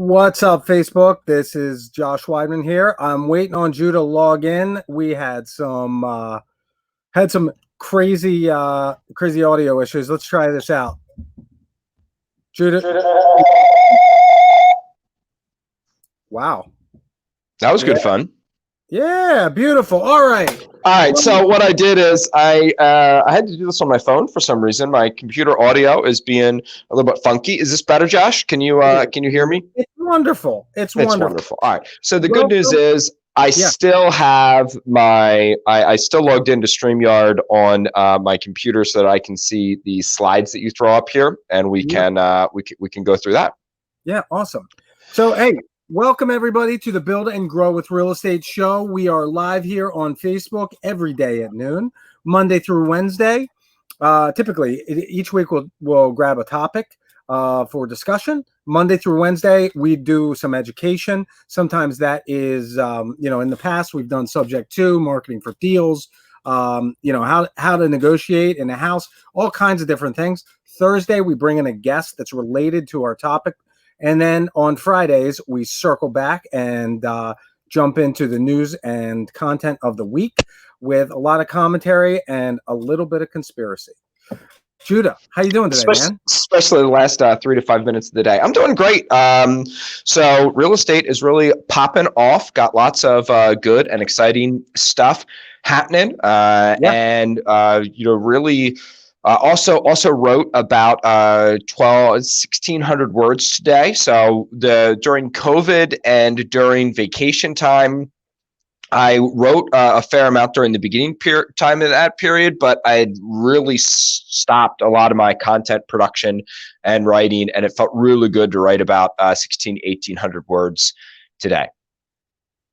What's up, Facebook? This is Josh Weidman here. I'm waiting on Judah to log in. We had some crazy audio issues. Let's try this out. Judah. Wow. That was good fun. Yeah, beautiful. All right. So what I did is I had to do this on my phone for some reason. My computer audio is being a little bit funky. Is this better, Josh? Can you hear me? It's wonderful. It's wonderful. All right. So the good news is I still have I still logged into StreamYard on my computer so that I can see the slides that you throw up here, and we can go through that. Yeah, awesome. So hey, welcome everybody to the Build and Grow with Real Estate show. We are live here on Facebook every day at noon, Monday through Wednesday. Typically, each week we'll grab a topic for discussion. Monday through Wednesday, we do some education. Sometimes that is, in the past we've done subject to marketing for deals, how to negotiate in a house, all kinds of different things. Thursday, we bring in a guest that's related to our topic. And then on Fridays, we circle back and jump into the news and content of the week with a lot of commentary and a little bit of conspiracy. Judah, how you doing today, man? Especially the last 3 to 5 minutes of the day. I'm doing great. So real estate is really popping off. Got lots of good and exciting stuff happening. And really... also wrote about 1,600 words today. So during COVID and during vacation time, I wrote a fair amount during the beginning time of that period, but I had really stopped a lot of my content production and writing, and it felt really good to write about 1,800 words today.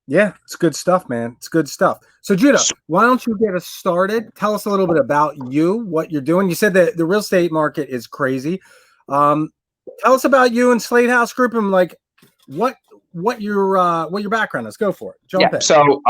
Yeah, it's good stuff, man. It's good stuff. So, Judah, why don't you get us started? Tell us a little bit about you, what you're doing. You said that the real estate market is crazy. Tell us about you and Slate House Group and like what your background is. Go for it. Jump in. So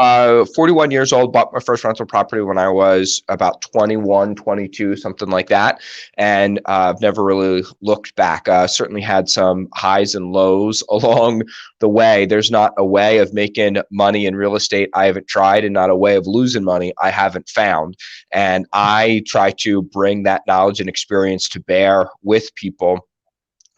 41 years old, bought my first rental property when I was about 21, 22, something like that. And I've never really looked back. Certainly had some highs and lows along the way. There's not a way of making money in real estate I haven't tried, and not a way of losing money I haven't found. And I try to bring that knowledge and experience to bear with people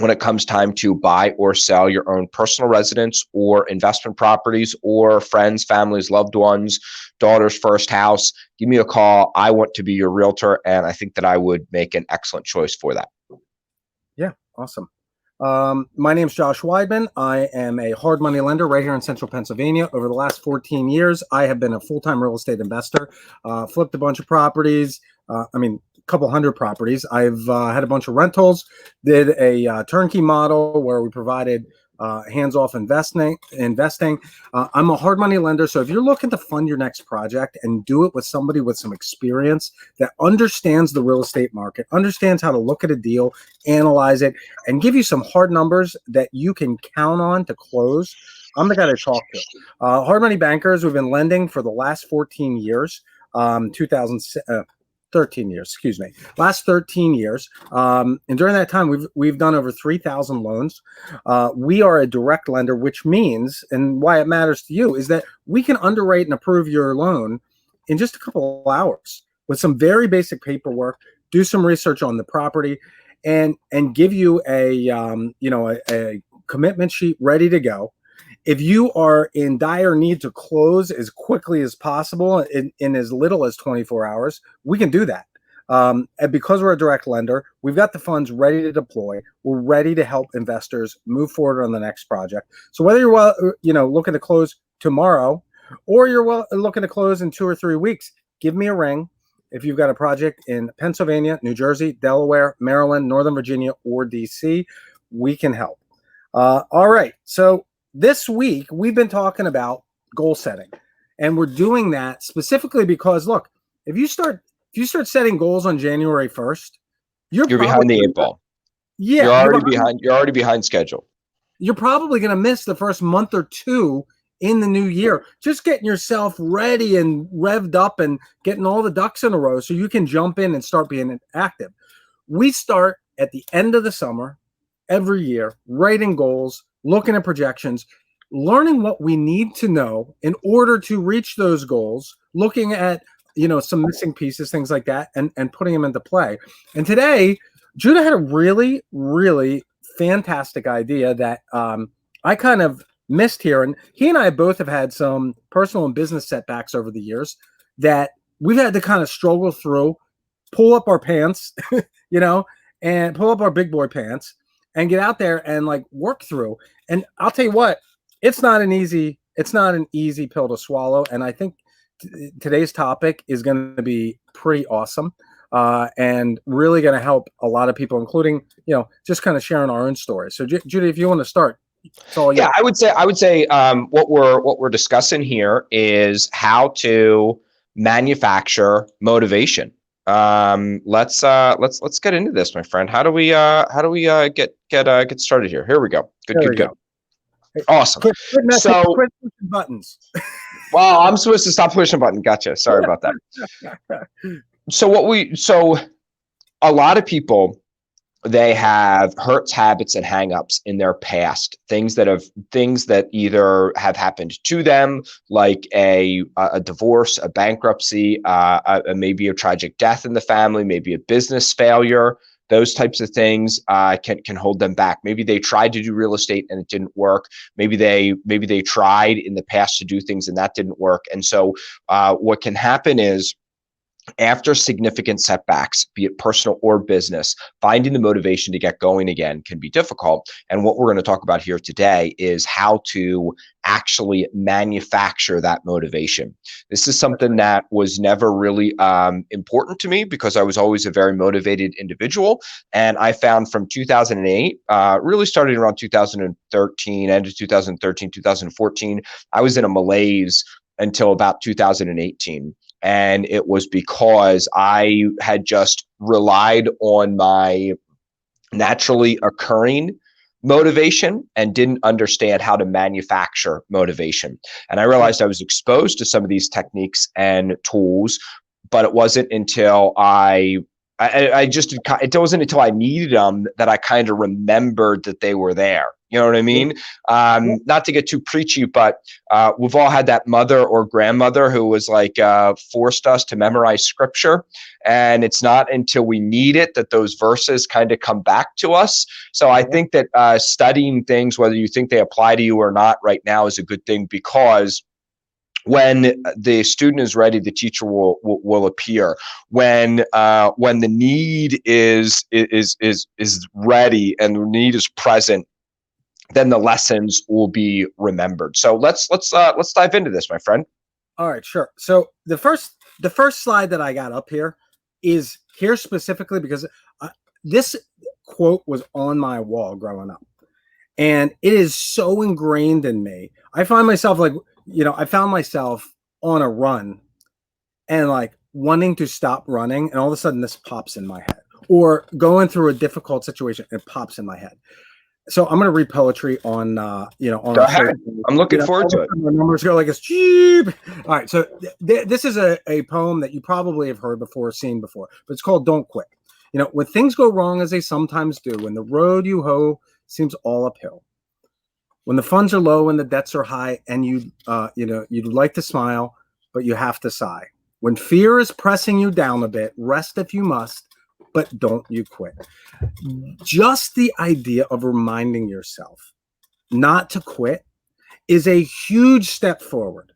when it comes time to buy or sell your own personal residence or investment properties or friends, families, loved ones, daughter's first house. Give me a call. I want to be your realtor, and I think that I would make an excellent choice for that. Yeah, awesome. My name is Josh Weidman. I am a hard money lender right here in central Pennsylvania. Over the last 14 years, I have been a full-time real estate investor, flipped a bunch of properties. Couple hundred properties. I've had a bunch of rentals, did a turnkey model where we provided hands-off investing. I'm a hard money lender. So if you're looking to fund your next project and do it with somebody with some experience that understands the real estate market, understands how to look at a deal, analyze it, and give you some hard numbers that you can count on to close, I'm the guy to talk to. Hard money bankers, we've been lending for the last 14 years, 13 years, excuse me, last 13 years. And during that time, we've done over 3,000 loans. We are a direct lender, which means, and why it matters to you, is that we can underwrite and approve your loan in just a couple of hours with some very basic paperwork, do some research on the property, and give you a commitment sheet ready to go. If you are in dire need to close as quickly as possible in as little as 24 hours, we can do that. And because we're a direct lender, we've got the funds ready to deploy. We're ready to help investors move forward on the next project. So whether you're looking to close tomorrow or you're looking to close in 2 or 3 weeks, give me a ring. If you've got a project in Pennsylvania, New Jersey, Delaware, Maryland, Northern Virginia, or DC, we can help. All right. So this week, we've been talking about goal setting, and we're doing that specifically because, look, if you start setting goals on January 1st, you're behind the 8 ball. Yeah, you're already behind schedule. You're probably going to miss the first month or two in the new year, just getting yourself ready and revved up and getting all the ducks in a row so you can jump in and start being active. We start at the end of the summer every year, writing goals, looking at projections, learning what we need to know in order to reach those goals, looking at, some missing pieces, things like that, and putting them into play. And today, Judah had a really, really fantastic idea that I kind of missed here. And he and I both have had some personal and business setbacks over the years that we've had to kind of struggle through, pull up our pants, and pull up our big boy pants and get out there and like work through. And I'll tell you what, it's not an easy pill to swallow. And I think today's topic is going to be pretty awesome and really going to help a lot of people, including, just kind of sharing our own stories. So Judy, if you want to start, it's all you. Yeah, I would say what we're discussing here is how to manufacture motivation. Let's get into this, my friend. How do we get started here? Here we go. Good. Awesome. Quit pushing buttons. Well, I'm supposed to stop pushing button. Gotcha. Sorry about that. So a lot of people, they have hurts, habits, and hangups in their past. Things that either have happened to them, like a divorce, a bankruptcy, maybe a tragic death in the family, maybe a business failure. Those types of things can hold them back. Maybe they tried to do real estate and it didn't work. Maybe they tried in the past to do things and that didn't work. And so what can happen is, after significant setbacks, be it personal or business, finding the motivation to get going again can be difficult. And what we're going to talk about here today is how to actually manufacture that motivation. This is something that was never really important to me because I was always a very motivated individual. And I found from 2008, really starting around 2013, end of 2013, 2014, I was in a malaise until about 2018. And it was because I had just relied on my naturally occurring motivation and didn't understand how to manufacture motivation. And I realized I was exposed to some of these techniques and tools, but it wasn't until it wasn't until I needed them that I kind of remembered that they were there. You know what I mean? Not to get too preachy, but we've all had that mother or grandmother who was like forced us to memorize scripture. And it's not until we need it that those verses kind of come back to us. So I think that studying things, whether you think they apply to you or not right now, is a good thing, because when the student is ready, the teacher will appear. When the need is ready and the need is present, then the lessons will be remembered. So let's dive into this, my friend. All right, sure. So the first slide that I got up here is here specifically because this quote was on my wall growing up, and it is so ingrained in me. I find myself I found myself on a run and like wanting to stop running, and all of a sudden this pops in my head, or going through a difficult situation, it pops in my head. So I'm going to read poetry on. Go ahead. I'm looking forward to it. The numbers go like this. Cheap. All right. So this is a poem that you probably have heard before, seen before, but it's called "Don't Quit." When things go wrong, as they sometimes do, when the road you hoe seems all uphill, when the funds are low and the debts are high, and you'd like to smile, but you have to sigh. When fear is pressing you down a bit, rest if you must, but don't you quit. Just the idea of reminding yourself not to quit is a huge step forward.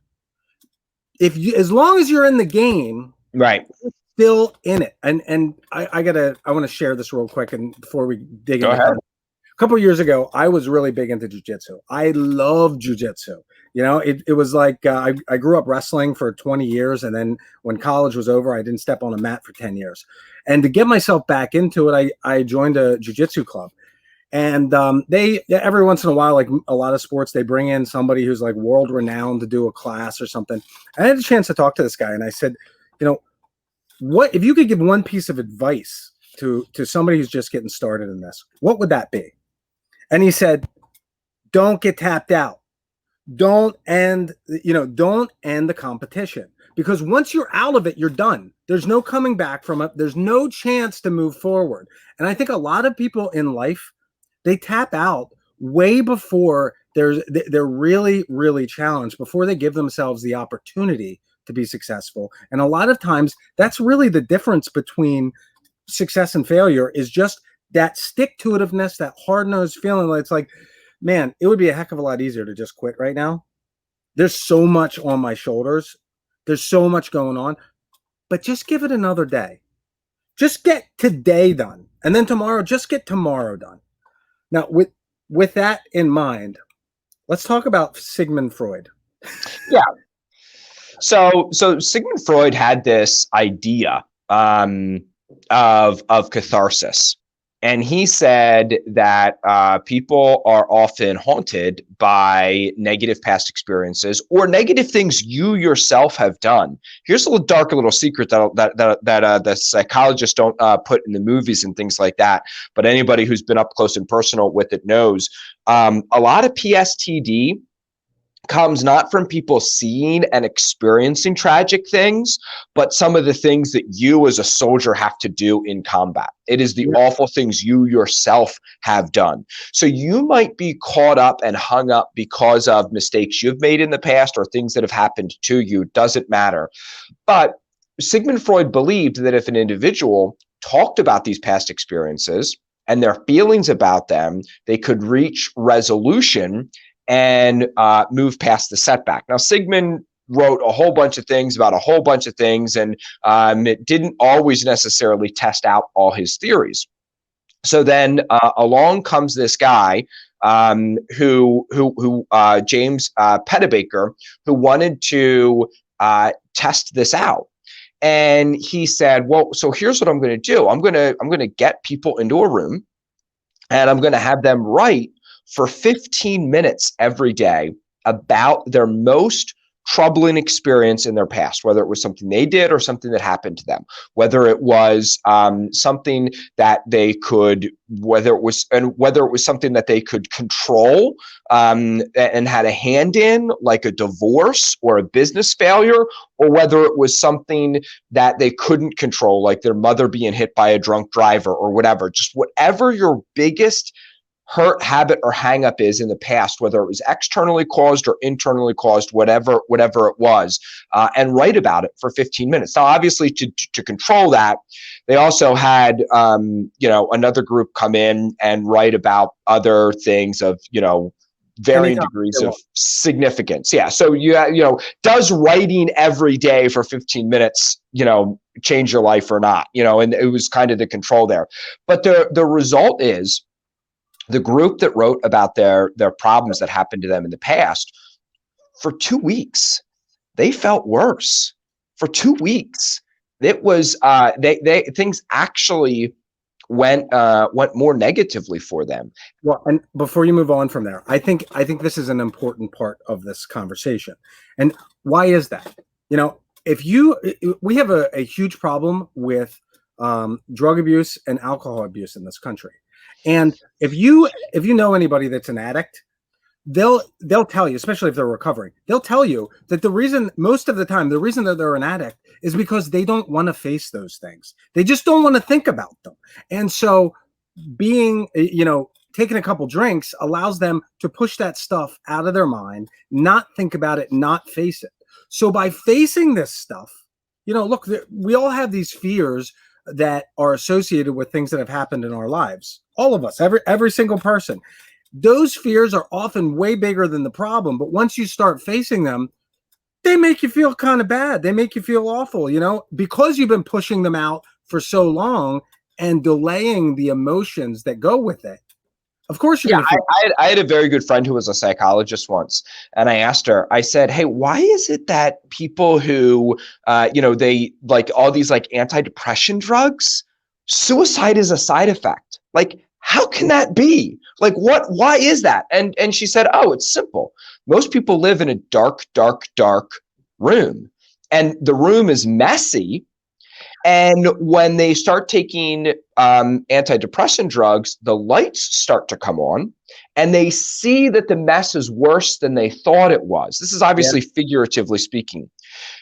As long as you're in the game, right, you're still in it. And I want to share this real quick, and before we dig into it. A couple of years ago, I was really big into jiu-jitsu. I love jiu-jitsu. It was like I grew up wrestling for 20 years, and then when college was over, I didn't step on a mat for 10 years. And to get myself back into it, I joined a jiu-jitsu club. And they every once in a while, like a lot of sports, they bring in somebody who's like world renowned to do a class or something. I had a chance to talk to this guy, and I said, what if you could give one piece of advice to somebody who's just getting started in this, what would that be? And he said, don't get tapped out. Don't end the competition, because once you're out of it, you're done. There's no coming back from it. There's no chance to move forward. And I think a lot of people in life, they tap out way before they're really, really challenged, before they give themselves the opportunity to be successful. And a lot of times that's really the difference between success and failure, is just that stick-to-itiveness, that hard-nosed feeling. It's like, man, it would be a heck of a lot easier to just quit right now. There's so much on my shoulders. There's so much going on, but just give it another day. Just get today done. And then tomorrow, just get tomorrow done. Now, with that in mind, let's talk about Sigmund Freud. Yeah. So Sigmund Freud had this idea of catharsis. And he said that people are often haunted by negative past experiences or negative things you yourself have done. Here's a little dark, a little secret that the psychologists don't put in the movies and things like that. But anybody who's been up close and personal with it knows a lot of PSTD comes not from people seeing and experiencing tragic things, but some of the things that you as a soldier have to do in combat. It is the awful things you yourself have done. So you might be caught up and hung up because of mistakes you've made in the past or things that have happened to you. Doesn't matter. But Sigmund Freud believed that if an individual talked about these past experiences and their feelings about them, they could reach resolution and move past the setback. Now, Sigmund wrote a whole bunch of things about a whole bunch of things, and it didn't always necessarily test out all his theories. So then along comes this guy who James Petabaker, who wanted to test this out. And he said, well, so here's what I'm going to do. I'm going to get people into a room, and I'm going to have them write for 15 minutes every day about their most troubling experience in their past, whether it was something they did or something that happened to them, whether it was something that they could, whether it was something that they could control and had a hand in, like a divorce or a business failure, or whether it was something that they couldn't control, like their mother being hit by a drunk driver or whatever. Just whatever your biggest hurt, habit, or hang up is in the past, whether it was externally caused or internally caused, whatever it was, and write about it for 15 minutes. Now, obviously, to control that, they also had another group come in and write about other things of varying degrees of significance. Yeah. So does writing every day for 15 minutes change your life or not? And it was kind of the control there. But the result is, the group that wrote about their problems that happened to them in the past, for 2 weeks, they felt worse. For 2 weeks, it was things actually went more negatively for them. Well, and before you move on from there, I think this is an important part of this conversation. And why is that? We have a huge problem with drug abuse and alcohol abuse in this country. And if you know anybody that's an addict, they'll tell you, especially if they're recovering, they'll tell you that most of the time, the reason that they're an addict is because they don't want to face those things. They just don't want to think about them. And so being, taking a couple drinks allows them to push that stuff out of their mind, not think about it, not face it. So by facing this stuff, look, we all have these fears that are associated with things that have happened in our lives. All of us, every single person. Those fears are often way bigger than the problem. But once you start facing them, they make you feel kind of bad. They make you feel awful, because you've been pushing them out for so long and delaying the emotions that go with it. Of course, I had a very good friend who was a psychologist once, and I asked her, I said, hey, why is it that people who, they like all these like antidepressant drugs, suicide is a side effect? Like, how can that be? Like, why is that? And she said, oh, it's simple. Most people live in a dark, dark, dark room, and the room is messy. And when they start taking antidepressant drugs, the lights start to come on, and they see that the mess is worse than they thought it was. This is obviously figuratively speaking.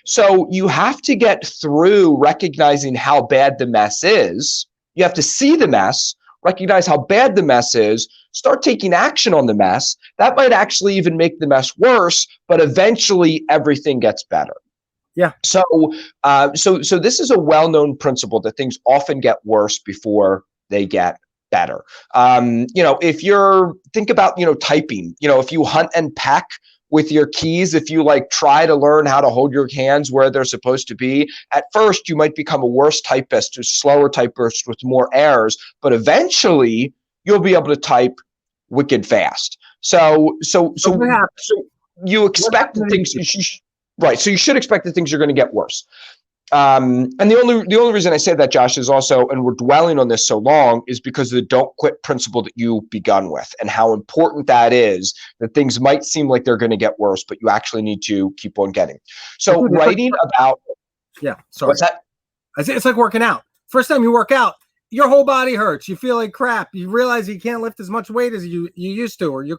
So you have to get through recognizing how bad the mess is. You have to see the mess, recognize how bad the mess is, start taking action on the mess. That might actually even make the mess worse, but eventually everything gets better. Yeah. So this is a well-known principle that things often get worse before they get better. If you're think about, typing, if you hunt and peck with your keys, if you like try to learn how to hold your hands where they're supposed to be, at first you might become a worse typist, a slower typist with more errors, but eventually you'll be able to type wicked fast. So you expect that things, right? So you should expect that things are going to get worse. And the only reason I say that, Josh, is also, and we're dwelling on this so long, is because of the don't quit principle that you begun with, and how important that is, that things might seem like they're going to get worse, but you actually need to keep on getting. So writing about, what's that? It's like working out. First time you work out, your whole body hurts. You feel like crap. You realize you can't lift as much weight as you used to, or you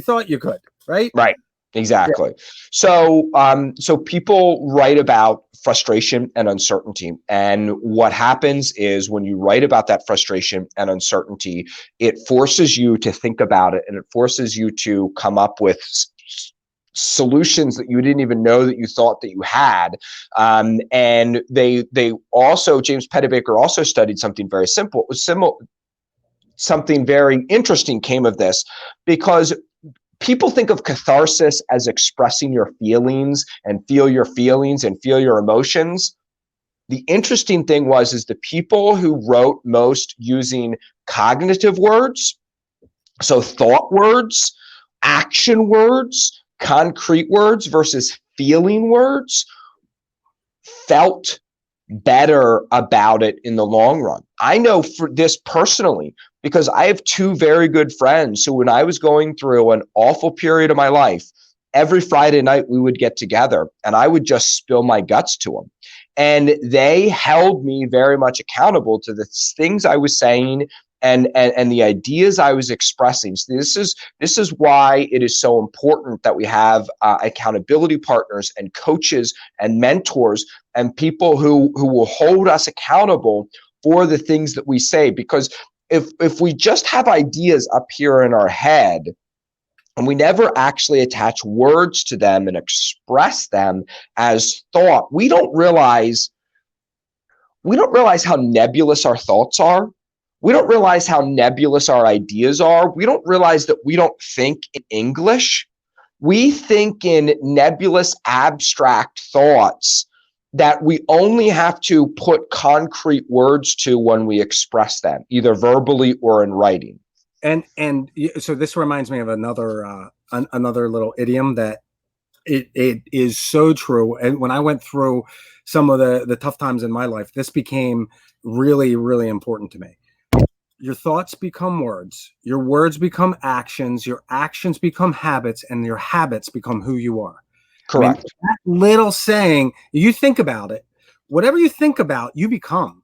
thought you could, right? Right. Exactly. Yeah. So people write about frustration and uncertainty. And what happens is when you write about that frustration and uncertainty, it forces you to think about it, and it forces you to come up with solutions that you didn't even know that you thought that you had. And they also, James Petabaker also studied something very simple. Something very interesting came of this, because people think of catharsis as expressing your feelings and feel your feelings and feel your emotions. The interesting thing is the people who wrote most using cognitive words, so thought words, action words, concrete words versus feeling words, felt better about it in the long run. I know for this personally, because I have two very good friends who, when I was going through an awful period of my life, every Friday night we would get together and I would just spill my guts to them. And they held me very much accountable to the things I was saying and the ideas I was expressing. So this is why it is so important that we have accountability partners and coaches and mentors and people who will hold us accountable for the things that we say. Because if we just have ideas up here in our head and we never actually attach words to them and express them as thought, we don't realize how nebulous our thoughts are. We don't realize how nebulous our ideas are. We don't realize that we don't think in English. We think in nebulous, abstract thoughts that we only have to put concrete words to when we express them, either verbally or in writing. And so this reminds me of another little idiom that it is so true. And when I went through some of the tough times in my life, this became really, really important to me. Your thoughts become words, your words become actions, your actions become habits, and your habits become who you are. Correct. That little saying, you think about it, whatever you think about, you become.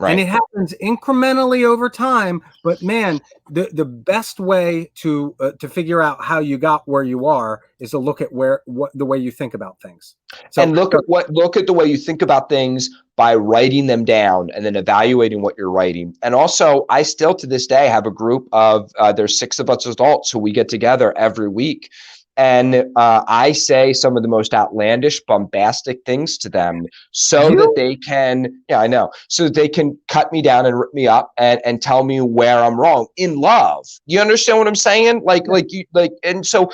Right. And it happens incrementally over time. But man, the best way to figure out how you got where you are is to look at the way you think about things. So, and look at the way you think about things by writing them down and then evaluating what you're writing. And also, I still to this day have a group of there's 6 of us adults who we get together every week. And I say some of the most outlandish, bombastic things to them so that they can, so that they can cut me down and rip me up and tell me where I'm wrong in love. You understand what I'm saying? And so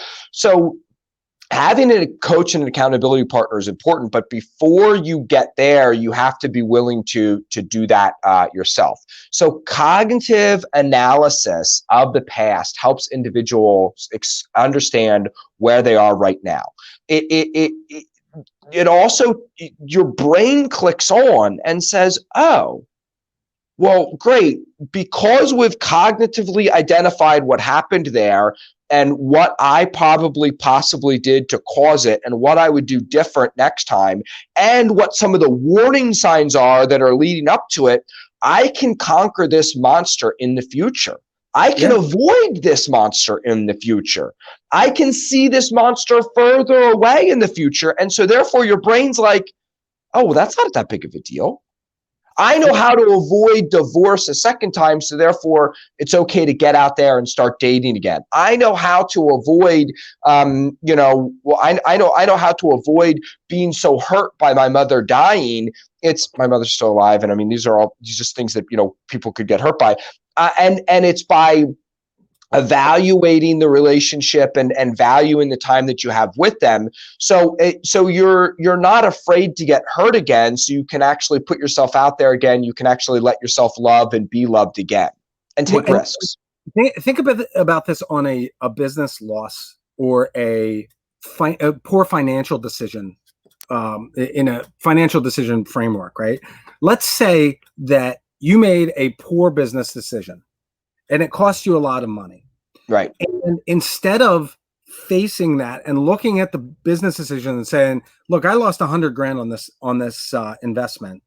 having a coach and an accountability partner is important, but before you get there, you have to be willing to do that yourself. So cognitive analysis of the past helps individuals understand where they are right now. It also, your brain clicks on and says, oh, well, great, because we've cognitively identified what happened there and what I possibly did to cause it and what I would do different next time and what some of the warning signs are that are leading up to it, I can conquer this monster in the future. I can avoid this monster in the future. I can see this monster further away in the future. And so therefore your brain's like, oh, well, that's not that big of a deal. I know how to avoid divorce a second time, so therefore it's okay to get out there and start dating again. I know how to avoid, I know how to avoid being so hurt by my mother dying. It's my mother's still alive, and I mean these are just things that people could get hurt by, and it's by evaluating the relationship and valuing the time that you have with them. So you're not afraid to get hurt again. So you can actually put yourself out there again. You can actually let yourself love and be loved again and take risks. Think about this on a business loss or a poor financial decision, in a financial decision framework, right? Let's say that you made a poor business decision and it cost you a lot of money. Right. And instead of facing that and looking at the business decision and saying, look, I lost $100,000 on this investment.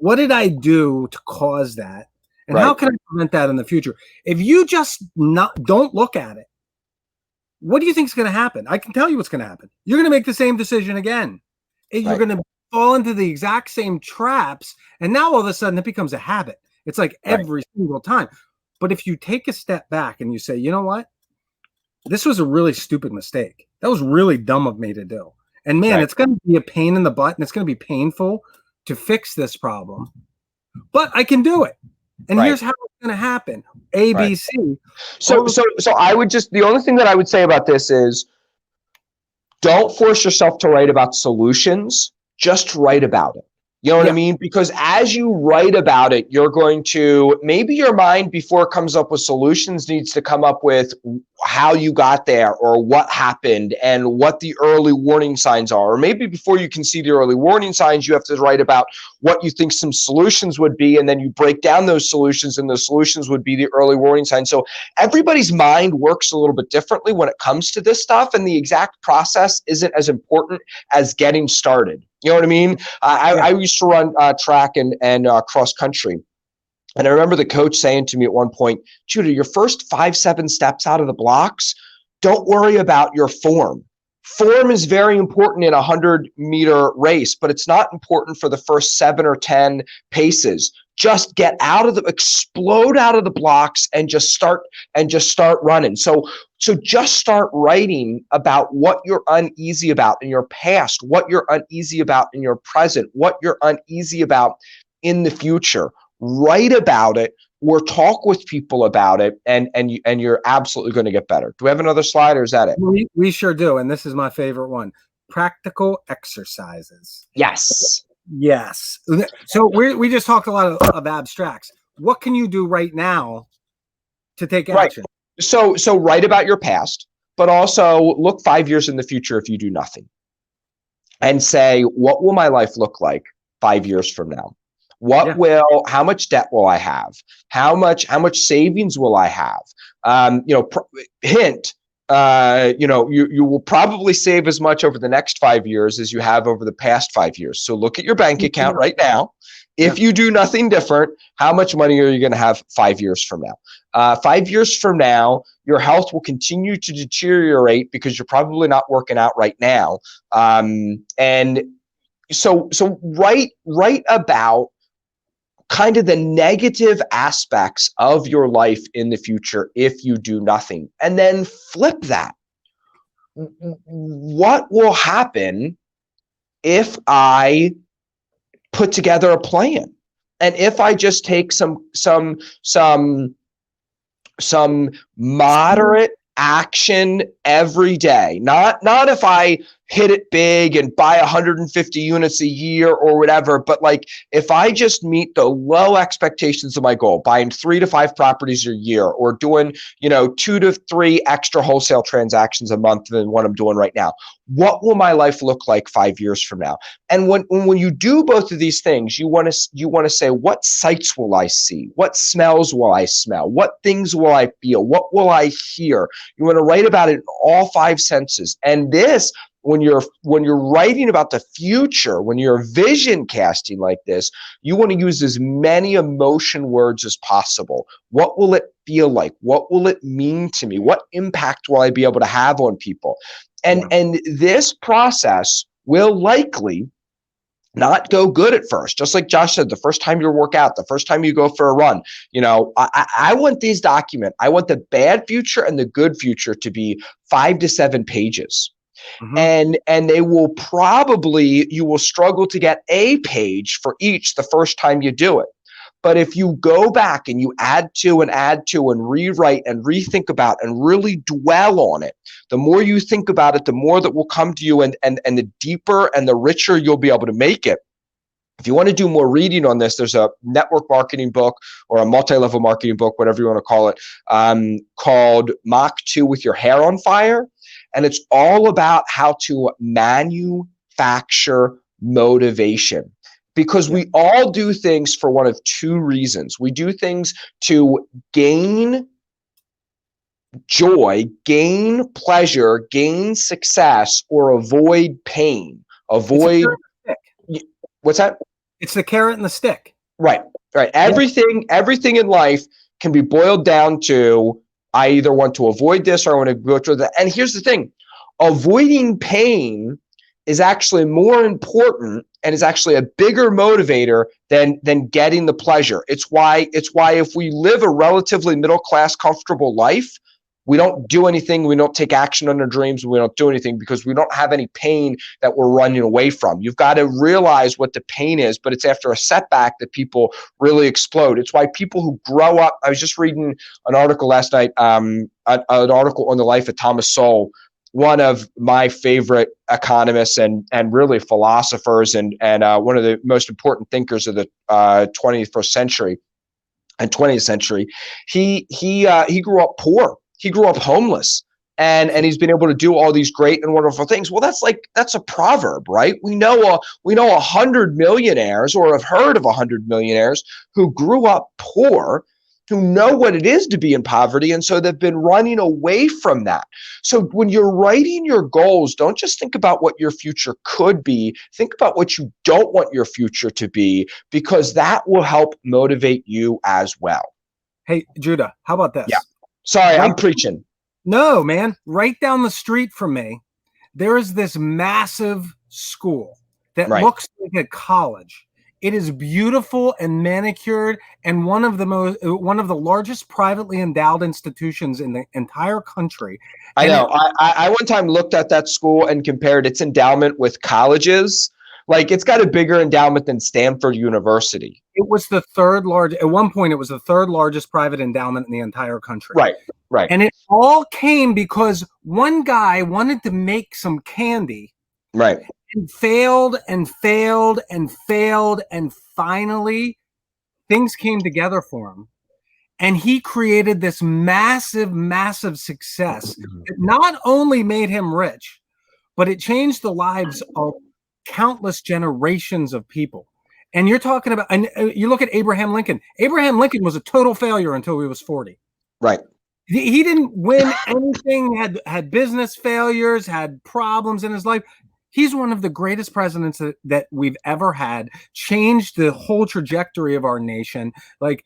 What did I do to cause that? And how can I prevent that in the future? If you just don't look at it, what do you think is going to happen? I can tell you what's going to happen. You're going to make the same decision again. You're going to fall into the exact same traps. And now all of a sudden it becomes a habit. It's like every single time. But if you take a step back and you say, you know what? This was a really stupid mistake. That was really dumb of me to do. And man, it's going to be a pain in the butt and it's going to be painful to fix this problem. But I can do it. And here's how it's going to happen. A, B, C. So I would the only thing that I would say about this is don't force yourself to write about solutions. Just write about it. You know what I mean? Because as you write about it, you're going to, maybe your mind before it comes up with solutions needs to come up with how you got there or what happened and what the early warning signs are. Or maybe before you can see the early warning signs, you have to write about what you think some solutions would be. And then you break down those solutions and the solutions would be the early warning signs. So everybody's mind works a little bit differently when it comes to this stuff. And the exact process isn't as important as getting started. You know what I mean? I used to run track and cross country. And I remember the coach saying to me at one point, Judah, your first 5-7 steps out of the blocks, don't worry about your form. Form is very important in a 100-meter race, but it's not important for the first 7 or 10 paces. Just explode out of the blocks and just start running. So just start writing about what you're uneasy about in your past, what you're uneasy about in your present, what you're uneasy about in the future. Write about it or talk with people about it, and you're absolutely going to get better. Do we have another slide or is that it? We sure do. And this is my favorite one. Practical exercises. Yes. Yes. So we just talked a lot of abstracts. What can you do right now to take action? So write about your past, but also look 5 years in the future if you do nothing. And say, what will my life look like 5 years from now? How much debt will I have? How much savings will I have? Hint, you will probably save as much over the next 5 years as you have over the past 5 years. So look at your bank account right now. If you do nothing different, how much money are you going to have 5 years from now? 5 years from now, your health will continue to deteriorate because you're probably not working out right now. And so write about kind of the negative aspects of your life in the future if you do nothing, and then flip that. What will happen if I put together a plan, and if I just take some moderate action every day? Not if I hit it big and buy 150 units a year or whatever, but like if I just meet the low expectations of my goal, buying 3 to 5 properties a year or doing 2 to 3 extra wholesale transactions a month than what I'm doing right now, what will my life look like 5 years from now? And when you do both of these things, you want to say, what sights will I see? What smells will I smell? What things will I feel? What will I hear? You want to write about it in all 5 senses. And this, when you're writing about the future, when you're vision casting like this, you want to use as many emotion words as possible. What will it feel like? What will it mean to me? What impact will I be able to have on people? And this process will likely not go good at first. Just like Josh said, the first time you work out, the first time you go for a run, I want these documents. I want the bad future and the good future to be 5 to 7 pages. Mm-hmm. And they will probably, you will struggle to get a page for each the first time you do it. But if you go back and you add to and rewrite and rethink about and really dwell on it, the more you think about it, the more that will come to you, and the deeper and the richer you'll be able to make it. If you want to do more reading on this, there's a network marketing book or a multi-level marketing book, whatever you want to call it, called Mach 2 with Your Hair on Fire. And it's all about how to manufacture motivation. Because we all do things for one of two reasons. We do things to gain joy, gain pleasure, gain success, or avoid pain. Avoid what's that? It's the carrot and the stick. Right. Everything in life can be boiled down to, I either want to avoid this or I want to go through that. And here's the thing, avoiding pain is actually more important and is actually a bigger motivator than getting the pleasure. It's why if we live a relatively middle-class, comfortable life, we don't do anything, we don't take action on our dreams, we don't do anything because we don't have any pain that we're running away from. You've got to realize what the pain is, but it's after a setback that people really explode. It's why people who grow up, I was just reading an article last night, an article on the life of Thomas Sowell, one of my favorite economists and really philosophers and one of the most important thinkers of the 21st century and 20th century. He grew up poor. He grew up homeless, and he's been able to do all these great and wonderful things. Well, that's a proverb, right? We know 100 millionaires, or have heard of 100 millionaires who grew up poor, who know what it is to be in poverty, and so they've been running away from that. So when you're writing your goals, don't just think about what your future could be. Think about what you don't want your future to be, because that will help motivate you as well. Hey, Judah, how about this? Yeah. Sorry, I'm preaching. No, man. Right down the street from me, there is this massive school that looks like a college. It is beautiful and manicured, and one of the largest privately endowed institutions in the entire country. I know. I one time looked at that school and compared its endowment with colleges. Like, it's got a bigger endowment than Stanford University. It was the third largest. At one point, it was the third largest private endowment in the entire country. Right. And it all came because one guy wanted to make some candy. Right. And failed and failed and failed, and finally things came together for him. And he created this massive, massive success that not only made him rich, but it changed the lives of countless generations of people. And you're talking about, and you look at Abraham Lincoln. Abraham Lincoln was a total failure until he was 40. Right. He didn't win anything, had business failures, had problems in his life. He's one of the greatest presidents that we've ever had, changed the whole trajectory of our nation, like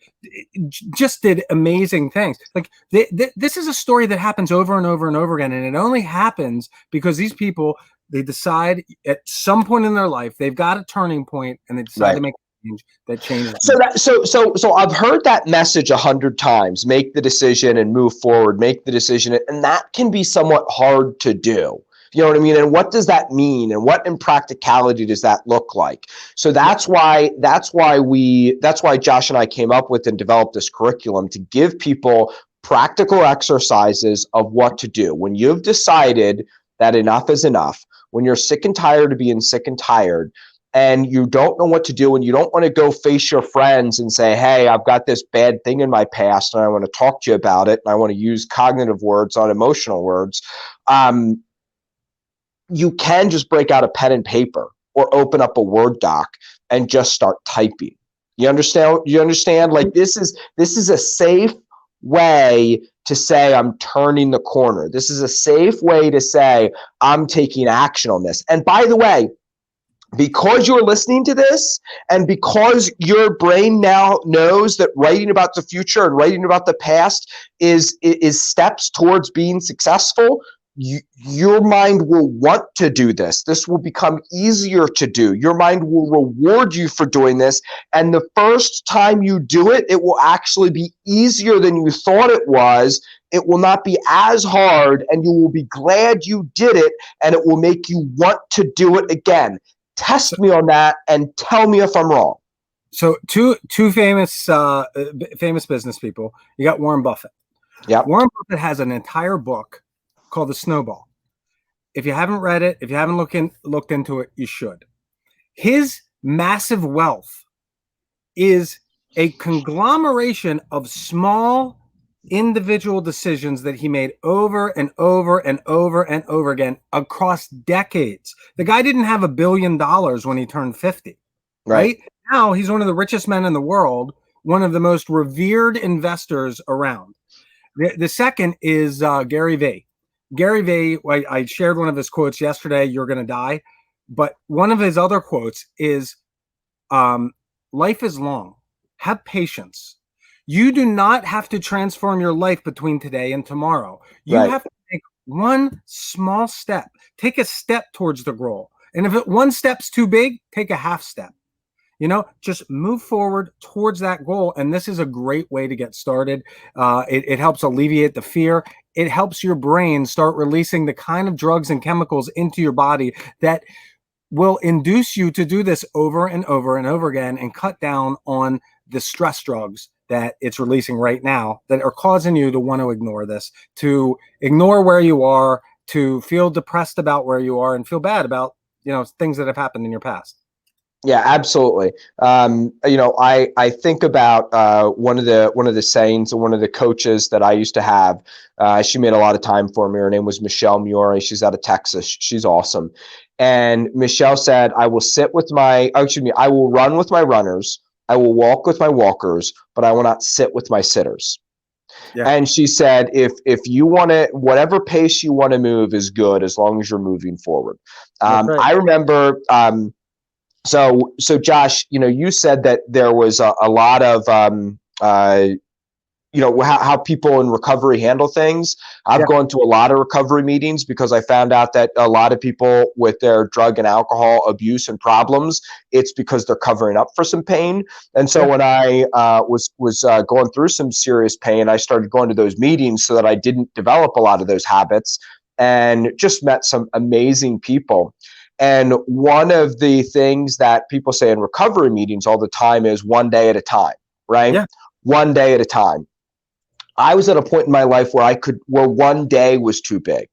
just did amazing things. Like this is a story that happens over and over and over again. And it only happens because these people, they decide at some point in their life, they've got a turning point and they decide to make a change that changes. So I've heard that message 100 times, make the decision and move forward, make the decision. And that can be somewhat hard to do. You know what I mean? And what does that mean? And what in practicality does that look like? So that's why Josh and I came up with and developed this curriculum to give people practical exercises of what to do. When you've decided that enough is enough, when you're sick and tired of being sick and tired, and you don't know what to do, and you don't want to go face your friends and say, hey, I've got this bad thing in my past and I want to talk to you about it, and I want to use cognitive words, not emotional words, you can just break out a pen and paper or open up a Word doc and just start typing. You understand? Like, this is a safe way to say I'm turning the corner. This is a safe way to say I'm taking action on this. And by the way, because you're listening to this and because your brain now knows that writing about the future and writing about the past is steps towards being successful, your mind will want to do this. This will become easier to do. Your mind will reward you for doing this. And the first time you do it, it will actually be easier than you thought it was. It will not be as hard, and you will be glad you did it, and it will make you want to do it again. Test me on that and tell me if I'm wrong. So two famous business people. You got Warren Buffett. Yeah. Warren Buffett has an entire book called The Snowball. If you haven't read it, if you haven't looked into it, you should. His massive wealth is a conglomeration of small individual decisions that he made over and over and over and over again across decades. The guy didn't have $1 billion when he turned 50, right? Now he's one of the richest men in the world, one of the most revered investors around. The second is Gary Vee. Gary Vee, I shared one of his quotes yesterday, "You're going to die." But one of his other quotes is, life is long. Have patience. You do not have to transform your life between today and tomorrow. You have to take one small step. Take a step towards the goal. And if one step's too big, take a half step. Just move forward towards that goal. And this is a great way to get started. It helps alleviate the fear. It helps your brain start releasing the kind of drugs and chemicals into your body that will induce you to do this over and over and over again, and cut down on the stress drugs that it's releasing right now that are causing you to want to ignore this, to ignore where you are, to feel depressed about where you are, and feel bad about, things that have happened in your past. Yeah, absolutely. I think about one of the sayings of one of the coaches that I used to have. She made a lot of time for me. Her name was Michelle Muir. She's out of Texas. She's awesome. And Michelle said, I will run with my runners. I will walk with my walkers, but I will not sit with my sitters. Yeah. And she said, if you want to, whatever pace you want to move is good, as long as you're moving forward. Right. I remember, so Josh, you said that there was a lot of, how people in recovery handle things. I've gone to a lot of recovery meetings because I found out that a lot of people with their drug and alcohol abuse and problems, it's because they're covering up for some pain. And so when I was going through some serious pain, I started going to those meetings so that I didn't develop a lot of those habits, and just met some amazing people. And one of the things that people say in recovery meetings all the time is one day at a time, right? Yeah. One day at a time. I was at a point in my life where one day was too big.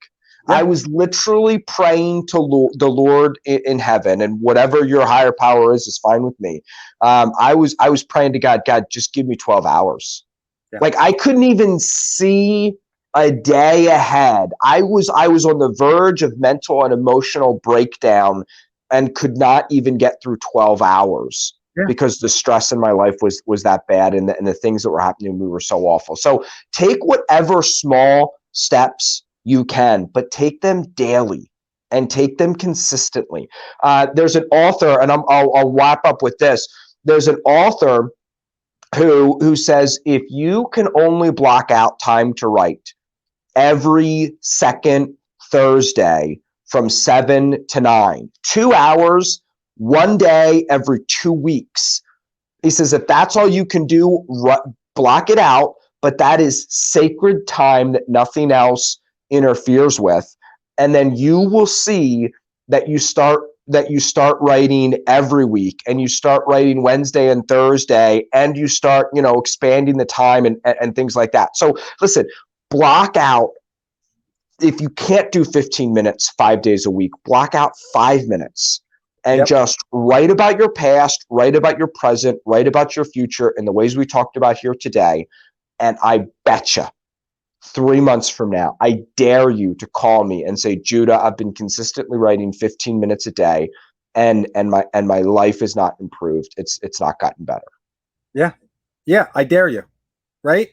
Yeah. I was literally praying to the Lord in heaven, and whatever your higher power is fine with me. I was praying to God, just give me 12 hours. Yeah. Like, I couldn't even see a day ahead. I was on the verge of mental and emotional breakdown and could not even get through 12 hours. Yeah. Because the stress in my life was that bad, and the things that were happening to me were so awful. So take whatever small steps you can, but take them daily and take them consistently. There's an author, and I'll wrap up with this. There's an author who says, if you can only block out time to write every second Thursday from 7 to 9, 2 hours, one day every 2 weeks. He says, if that's all you can do, block it out, but that is sacred time that nothing else interferes with. And then you will see that you start writing every week, and you start writing Wednesday and Thursday, and you start, expanding the time and things like that. So listen, block out. If you can't do 15 minutes 5 days a week, block out 5 minutes. And just write about your past, write about your present, write about your future in the ways we talked about here today. And I betcha 3 months from now, I dare you to call me and say, Judah, I've been consistently writing 15 minutes a day, and my life is not improved. It's not gotten better. Yeah. Yeah. I dare you. Right.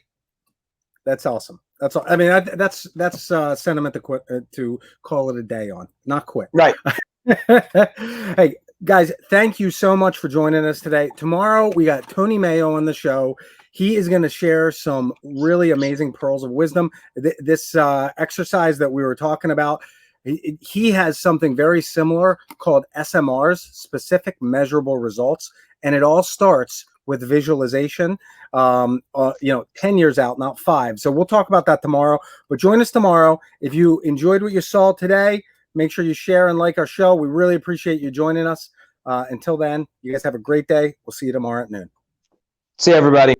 That's awesome. That's all. I mean, that's sentiment to call it a day on, not quit. Right. Hey, guys, thank you so much for joining us today. Tomorrow, we got Tony Mayo on the show. He is going to share some really amazing pearls of wisdom. This exercise that we were talking about, he has something very similar called SMRs, specific measurable results, and it all starts with visualization. 10 years out, not 5. So we'll talk about that tomorrow. But join us tomorrow. If you enjoyed what you saw today, make sure you share and like our show. We really appreciate you joining us. Until then, you guys have a great day. We'll see you tomorrow at noon. See you, everybody.